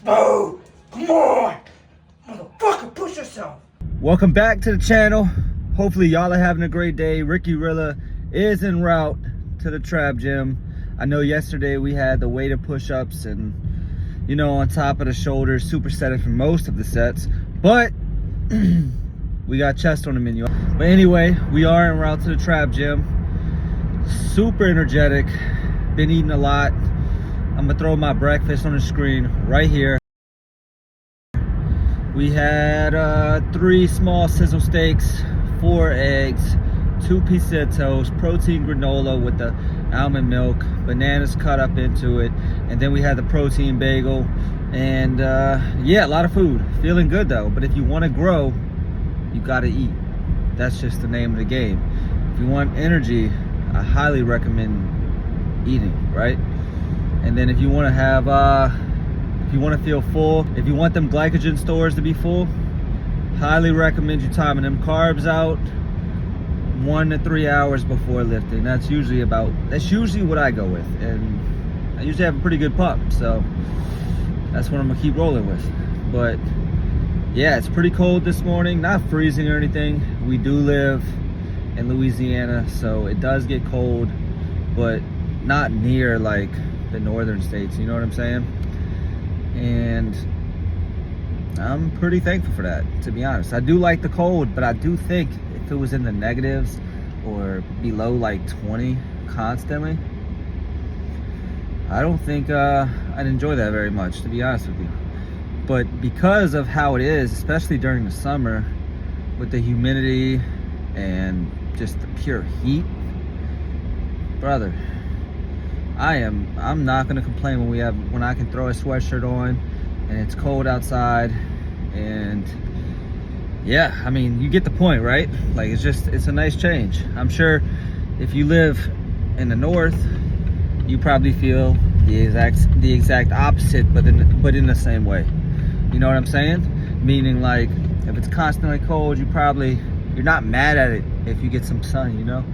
Boo! Come on! Motherfucker, push yourself! Welcome back to the channel. Hopefully y'all are having a great day. Ricky Rilla is en route to the trap gym. I know yesterday we had the weighted push-ups and, you know, on top of the shoulders, supersetted for most of the sets, but we got chest on the menu. But anyway, we are en route to the trap gym. Super energetic, been eating a lot. I'm gonna throw my breakfast on the screen right here. We had 3 small sizzle steaks, 4 eggs, 2 pieces of toast, protein granola with the almond milk, bananas cut up into it, and then we had the protein bagel. And yeah, a lot of food. Feeling good though. But if you want to grow, you gotta eat. That's just the name of the game. If you want energy, I highly recommend eating, right? And then if you want to have if you want to feel full, if you want them glycogen stores to be full, highly recommend you timing them carbs out 1 to 3 hours before lifting. That's usually what I go with, and I usually have a pretty good pump, so that's what I'm gonna keep rolling with. But yeah, it's pretty cold this morning, not freezing or anything. We do live in Louisiana, so it does get cold, but not near like the northern states, you know what I'm saying? And I'm pretty thankful for that, to be honest. I do like the cold, but I do think if it was in the negatives or below like 20 constantly, I don't think I'd enjoy that very much, to be honest with you. But because of how it is, especially during the summer, with the humidity and just the pure heat, brother, I'm not gonna complain when I can throw a sweatshirt on and it's cold outside. And yeah, I mean, you get the point, right? Like, it's a nice change. I'm sure if you live in the north, you probably feel the exact opposite, but in the same way. You know what I'm saying? Meaning, like, if it's constantly cold, you're not mad at it if you get some sun, you know?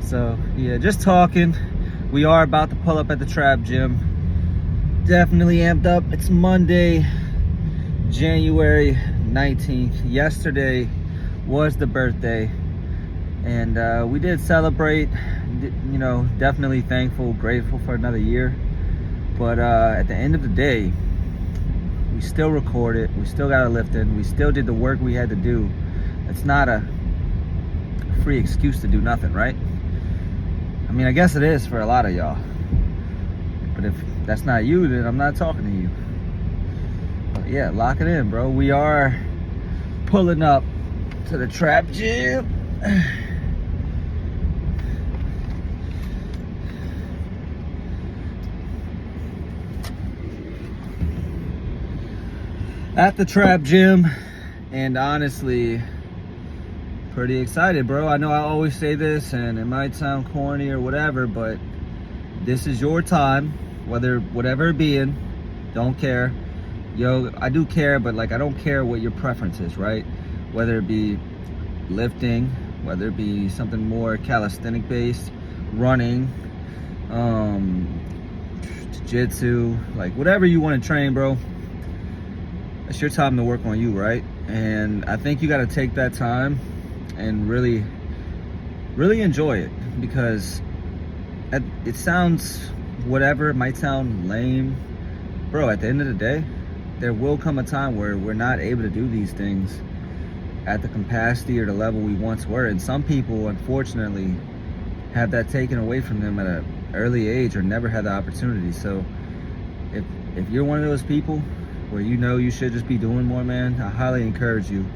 So yeah, just talking. We are about to pull up at the trap gym. Definitely amped up. It's Monday, January 19th. Yesterday was the birthday, and we did celebrate. You know, definitely thankful, grateful for another year. But at the end of the day, we still recorded, we still got a lift in, we still did the work we had to do. It's not a free excuse to do nothing, right? I mean, I guess it is for a lot of y'all. But if that's not you, then I'm not talking to you. But yeah, lock it in, bro. We are pulling up to the trap gym. At the trap gym, and honestly, pretty excited, bro. I know I always say this and it might sound corny or whatever, but this is your time, whatever it being, don't care. Yo, I do care, but like, I don't care what your preference is, right? Whether it be lifting, whether it be something more calisthenic based, running, jiu-jitsu, like whatever you want to train, bro. It's your time to work on you, right? And I think you got to take that time and really enjoy it, because it sounds whatever, it might sound lame, bro. At the end of the day, there will come a time where we're not able to do these things at the capacity or the level we once were, and some people unfortunately have that taken away from them at an early age or never had the opportunity. So if you're one of those people where you know you should just be doing more, man, I highly encourage you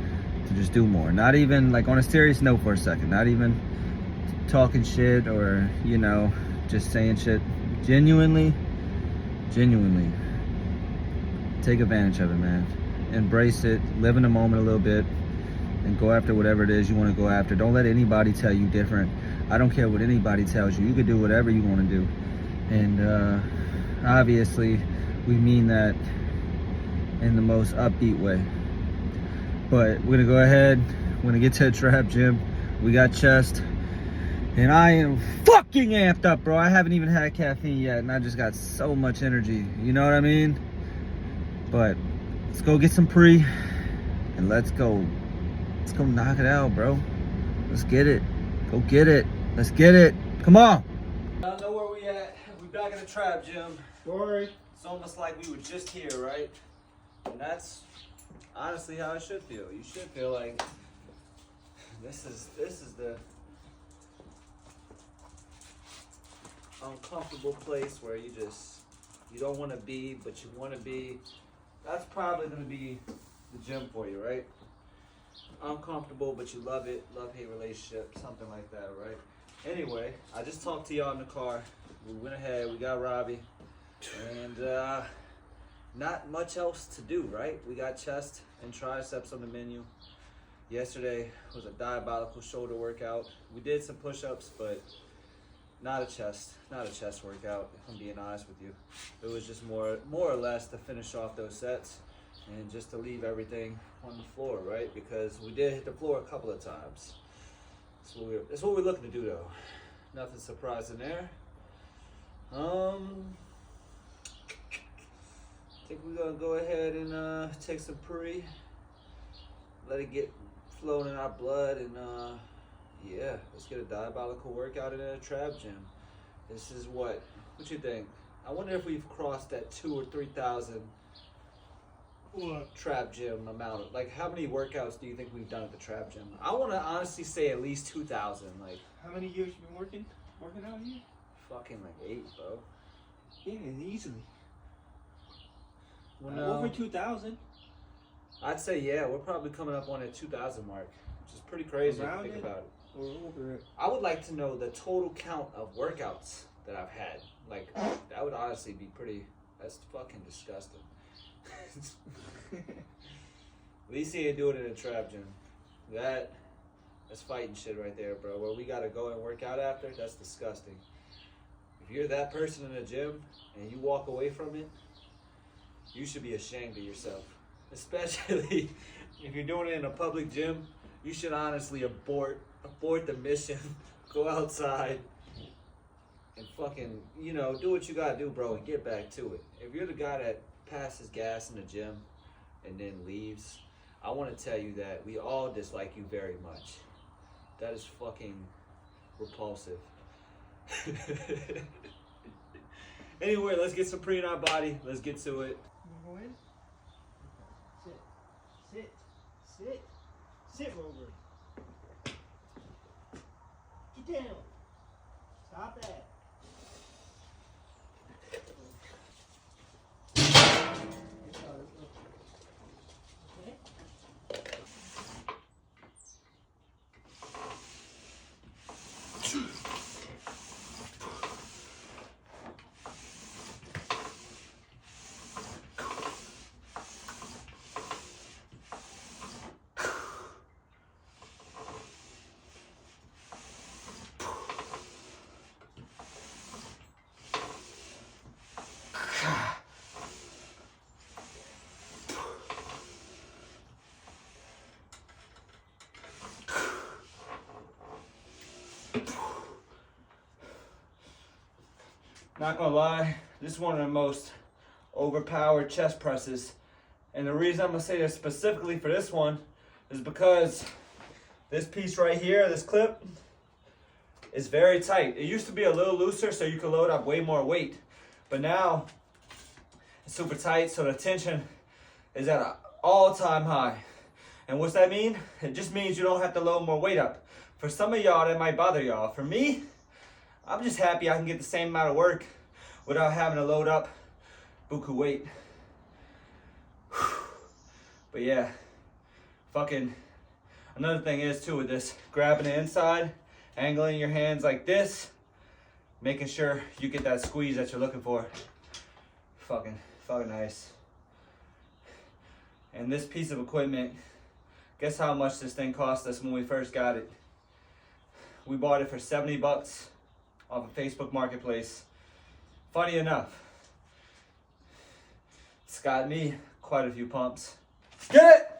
to just do more. Not even like on a serious note for a second, not even talking shit or, you know, just saying shit. Genuinely take advantage of it, man. Embrace it, live in the moment a little bit, and go after whatever it is you want to go after. Don't let anybody tell you different. I don't care what anybody tells you. You can do whatever you want to do. And obviously we mean that in the most upbeat way. But we're gonna go ahead, we're gonna get to the trap gym. We got chest, and I am fucking amped up, bro. I haven't even had caffeine yet, and I just got so much energy. You know what I mean? But let's go get some pre and let's go knock it out, bro. Let's get it. Go get it. Let's get it. Come on. I don't know where we at. We back in the trap gym. Sorry. It's almost like we were just here, right? And that's honestly how it should feel. You should feel like this is the uncomfortable place where you don't want to be, but you want to be. That's probably going to be the gym for you, right? Uncomfortable, but you love it. Love-hate relationship, something like that, right? Anyway, I just talked to y'all in the car. We went ahead, we got Robbie, and not much else to do, right? We got chest and triceps on the menu. Yesterday was a diabolical shoulder workout. We did some push-ups, but not a chest workout, if I'm being honest with you. It was just more or less to finish off those sets and just to leave everything on the floor, right? Because we did hit the floor a couple of times. That's what we're looking to do, though. Nothing surprising there. I think we're gonna go ahead and take some pre, let it get flowing in our blood, and yeah, let's get a diabolical workout in a trap gym. This is what you think? I wonder if we've crossed that 2,000 or 3,000 trap gym amount of, like, how many workouts do you think we've done at the trap gym? I want to honestly say at least 2,000. Like, how many years you been working out here? Fucking like 8, bro. Yeah, easily. Well, no. Over 2,000. I'd say, yeah, we're probably coming up on that 2,000 mark, which is pretty crazy if you think about it. Or over it. I would like to know the total count of workouts that I've had. Like, that would honestly be that's fucking disgusting. At least he didn't do it in a trap gym. That's fighting shit right there, bro. Where we gotta go and work out after, that's disgusting. If you're that person in a gym and you walk away from it, you should be ashamed of yourself. Especially if you're doing it in a public gym, you should honestly abort the mission, go outside and fucking, do what you gotta do, bro, and get back to it. If you're the guy that passes gas in the gym and then leaves, I want to tell you that we all dislike you very much. That is fucking repulsive. Anyway, let's get some pre in our body. Let's get to it. You go in? Sit, Rover. Get down. Stop that. Not gonna lie, this is one of the most overpowered chest presses. And the reason I'm gonna say this specifically for this one is because this piece right here, this clip, is very tight. It used to be a little looser so you could load up way more weight. But now, it's super tight, so the tension is at an all-time high. And what's that mean? It just means you don't have to load more weight up. For some of y'all, that might bother y'all. For me, I'm just happy I can get the same amount of work without having to load up buku weight. But yeah, fucking, another thing is too with this, grabbing the inside, angling your hands like this, making sure you get that squeeze that you're looking for. Fucking nice. And this piece of equipment, guess how much this thing cost us when we first got it? We bought it for 70 bucks off of Facebook Marketplace. Funny enough, it's got me quite a few pumps. Let's get it!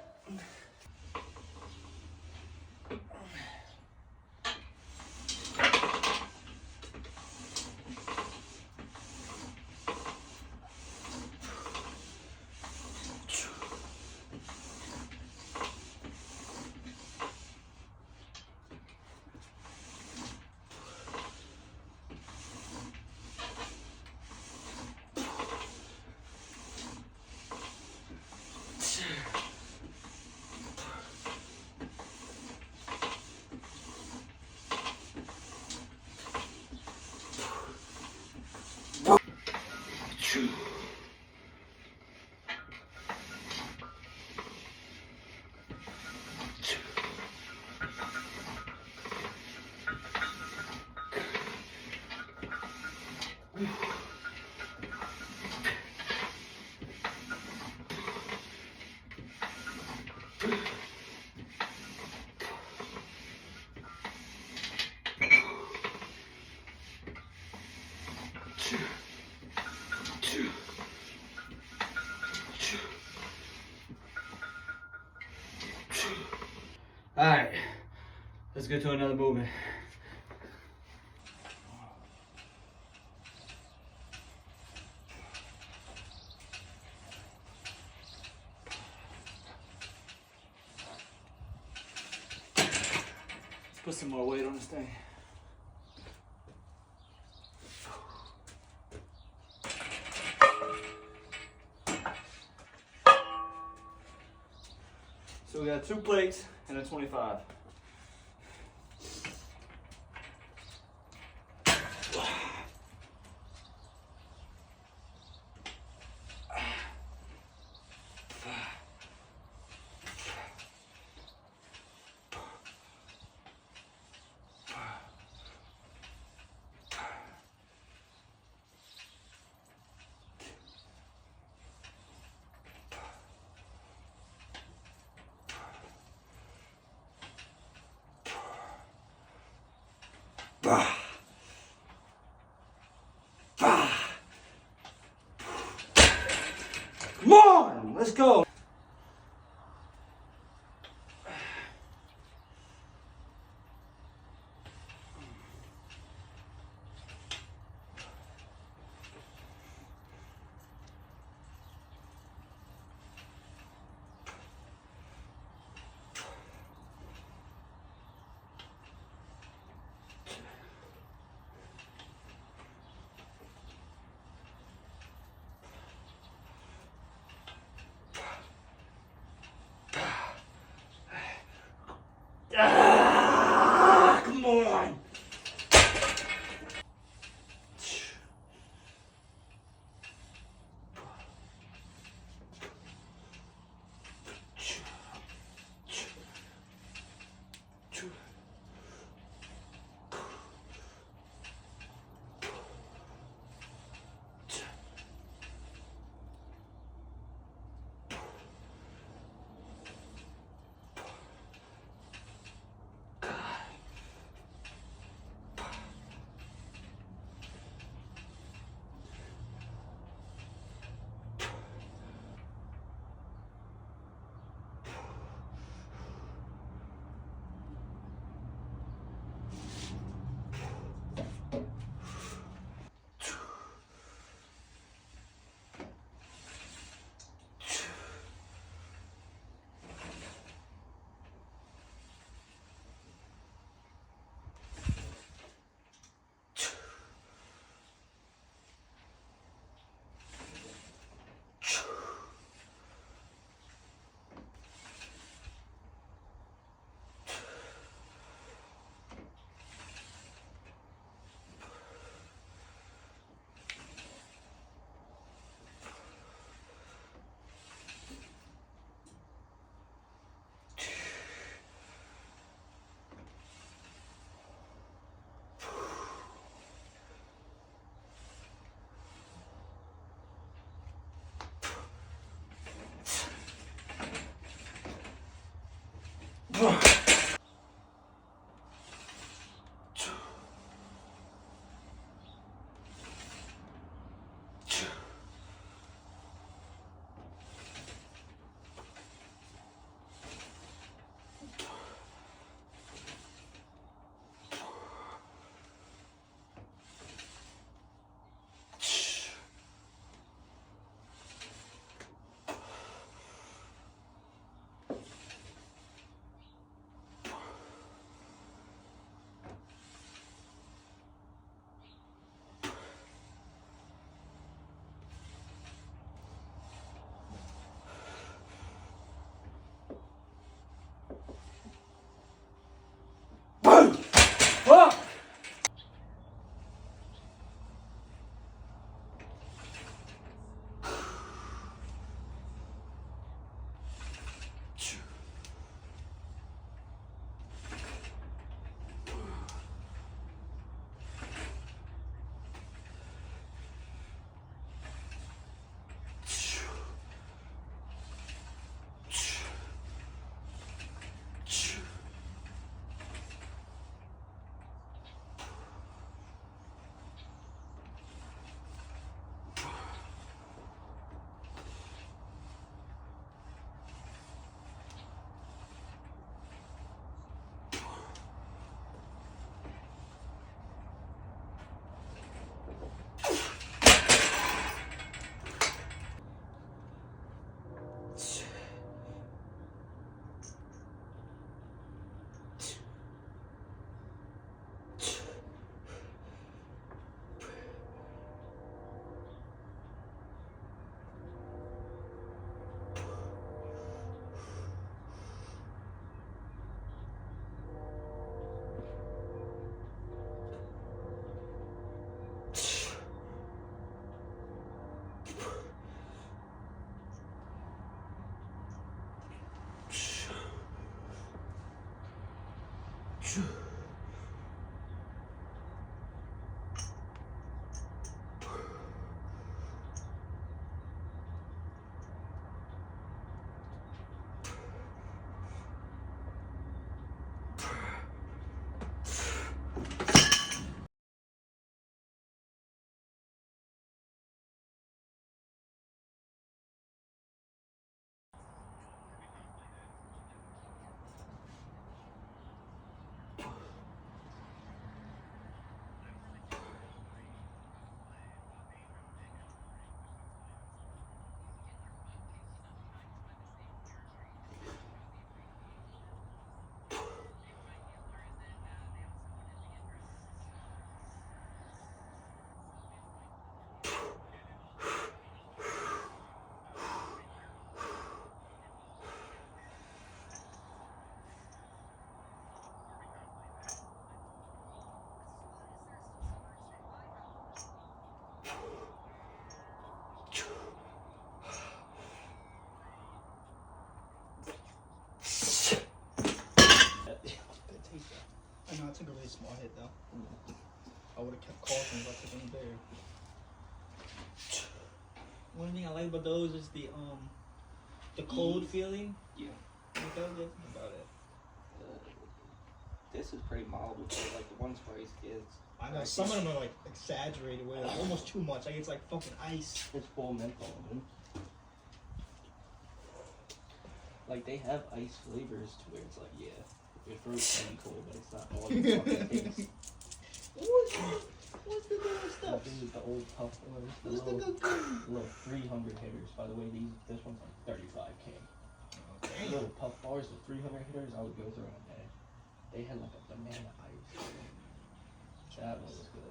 All right, let's get to another movement. Let's put some more weight on this thing. So we got 2 plates and a 25. Come on, let's go. Come on. hit though. I would have kept coughing if I took them there. One thing I like about those is the cold feeling. Yeah. Like that's about it. This is pretty mild, like the ones for kids. I know some of them are like exaggerated, where like almost too much. Like it's like fucking ice. It's full menthol, dude. Like they have ice flavors to where it's like, yeah, your throat's pretty cold, but it's not all you fucking taste. What's the good stuff? This is the old puff ones, the What's the little, good? little 300 hitters. By the way, this one's like 35K. Okay. Little puff bars, the 300 hitters, I would go through in a day. They had like a banana ice. That one was good.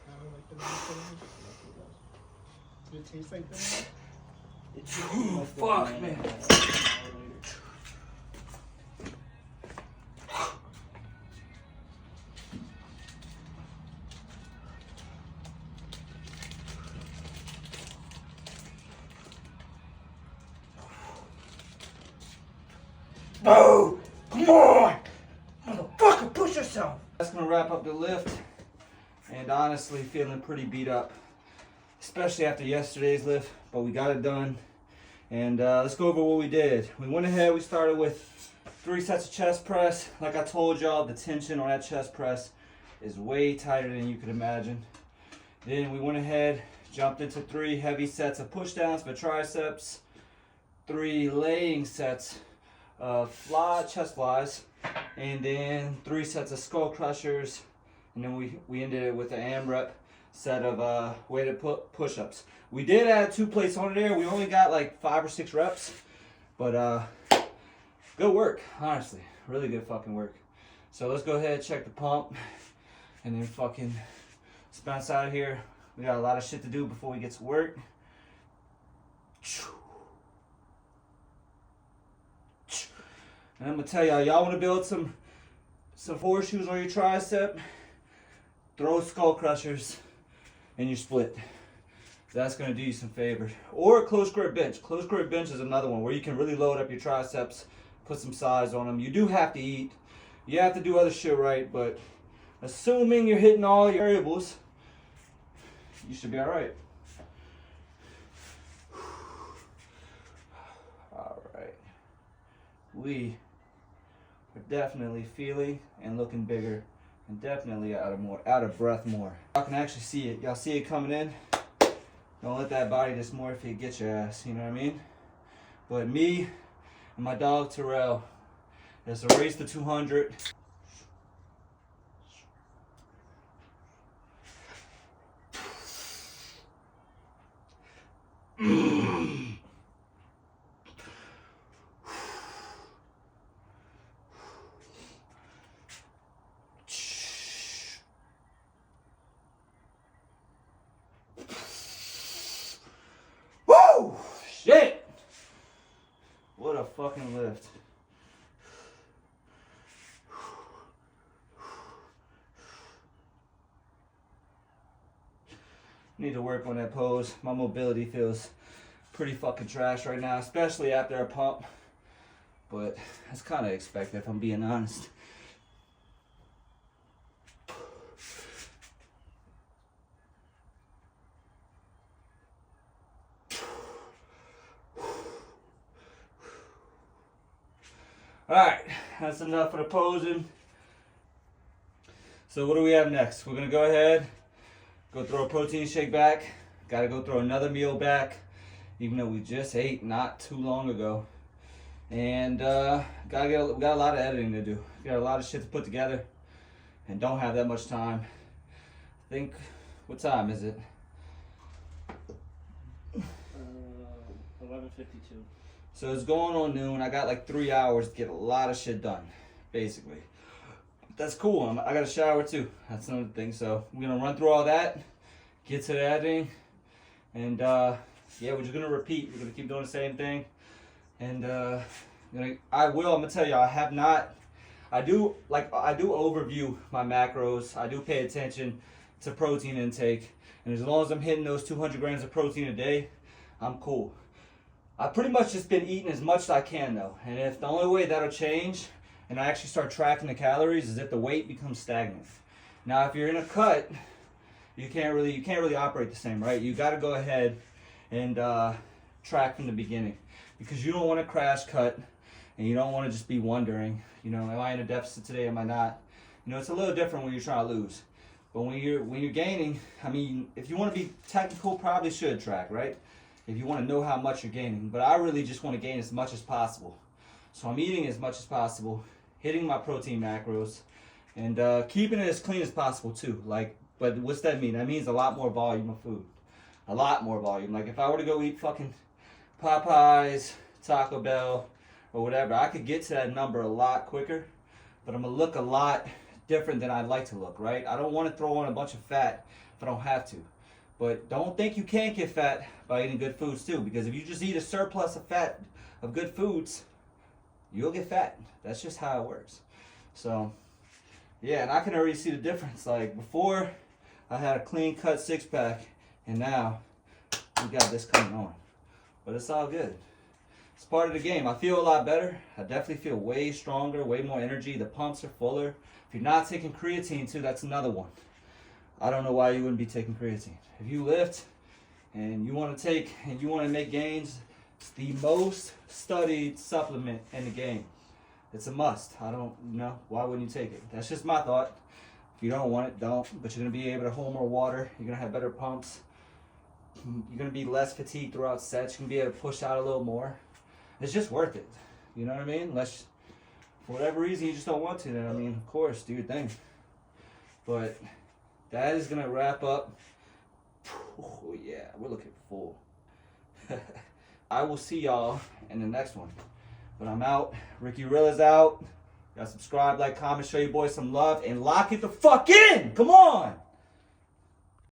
I don't like the banana. Did it taste like banana? It tasted like the Fuck, banana man. Oh, come on! Motherfucker, push yourself! That's gonna wrap up the lift, and honestly feeling pretty beat up, especially after yesterday's lift, but we got it done. And let's go over what we did. We went ahead, we started with 3 sets of chest press. Like I told y'all, the tension on that chest press is way tighter than you could imagine. Then we went ahead, jumped into 3 heavy sets of push downs for triceps, 3 laying sets of chest flies, and then 3 sets of skull crushers, and then we ended it with an AMRAP set of weighted push-ups. We did add 2 plates on there. We only got like 5 or 6 reps, but good work, honestly, really good fucking work. So let's go ahead and check the pump, and then fucking let's bounce out of here. We got a lot of shit to do before we get to work. And I'm gonna tell y'all want to build some horseshoes on your tricep, throw skull crushers in your split. That's gonna do you some favors. Or a close grip bench. Close grip bench is another one where you can really load up your triceps, put some size on them. You do have to eat. You have to do other shit right, but assuming you're hitting all your variables, you should be all right. All right. We are definitely feeling and looking bigger, and definitely out of breath more. Y'all can actually see it. Y'all see it coming in. Don't let that body dysmorphia get your ass. You know what I mean? But me and my dog Terrell, it's a race to 200. Woo! Shit! What a fucking lift. Need to work on that pose. My mobility feels pretty fucking trash right now, especially after a pump. But that's kind of expected if I'm being honest. Alright, that's enough for the posing. So what do we have next? We're gonna go ahead, go throw a protein shake back. Gotta go throw another meal back, even though we just ate not too long ago. And we got a lot of editing to do. We got a lot of shit to put together and don't have that much time. I think, what time is it? 11:52. So it's going on noon. I got like 3 hours to get a lot of shit done, basically. That's cool. I got a shower too. That's another thing. So we're gonna run through all that, get to the editing, and yeah, we're just gonna repeat. We're gonna keep doing the same thing, and I'm gonna tell you, I do overview my macros. I do pay attention to protein intake, and as long as I'm hitting those 200 grams of protein a day, I'm cool. I've pretty much just been eating as much as I can though, and if the only way that'll change and I actually start tracking the calories is if the weight becomes stagnant. Now, if you're in a cut, you can't really operate the same, right? You got to go ahead and track from the beginning, because you don't want to crash cut, and you don't want to just be wondering, you know, am I in a deficit today? Am I not? You know, it's a little different when you're trying to lose. But when you're gaining, I mean, if you want to be technical, probably should track, right? If you want to know how much you're gaining. But I really just want to gain as much as possible. So I'm eating as much as possible, hitting my protein macros, and keeping it as clean as possible too. Like, but what's that mean? That means a lot more volume of food. A lot more volume. Like if I were to go eat fucking Popeyes, Taco Bell, or whatever, I could get to that number a lot quicker, but I'm gonna look a lot different than I'd like to look, right? I don't want to throw on a bunch of fat if I don't have to. But don't think you can't get fat by eating good foods too, because if you just eat a surplus of fat of good foods, you'll get fat. That's just how it works. So yeah, and I can already see the difference. Like before, I had a clean cut 6-pack, and now we got this coming on. But it's all good. It's part of the game. I feel a lot better. I definitely feel way stronger, way more energy. The pumps are fuller. If you're not taking creatine too, that's another one. I don't know why you wouldn't be taking creatine. If you lift and you want to make gains, it's the most studied supplement in the game. It's a must. I don't know. Why wouldn't you take it? That's just my thought. If you don't want it, don't. But you're going to be able to hold more water. You're going to have better pumps. You're going to be less fatigued throughout sets. You can be able to push out a little more. It's just worth it. You know what I mean? Unless, for whatever reason, you just don't want to, then, I mean, of course, do your thing. But that is going to wrap up. Oh, yeah, we're looking full. I will see y'all in the next one. But I'm out. Ricky Rilla's out. Y'all subscribe, like, comment, show your boys some love, and lock it the fuck in! Come on!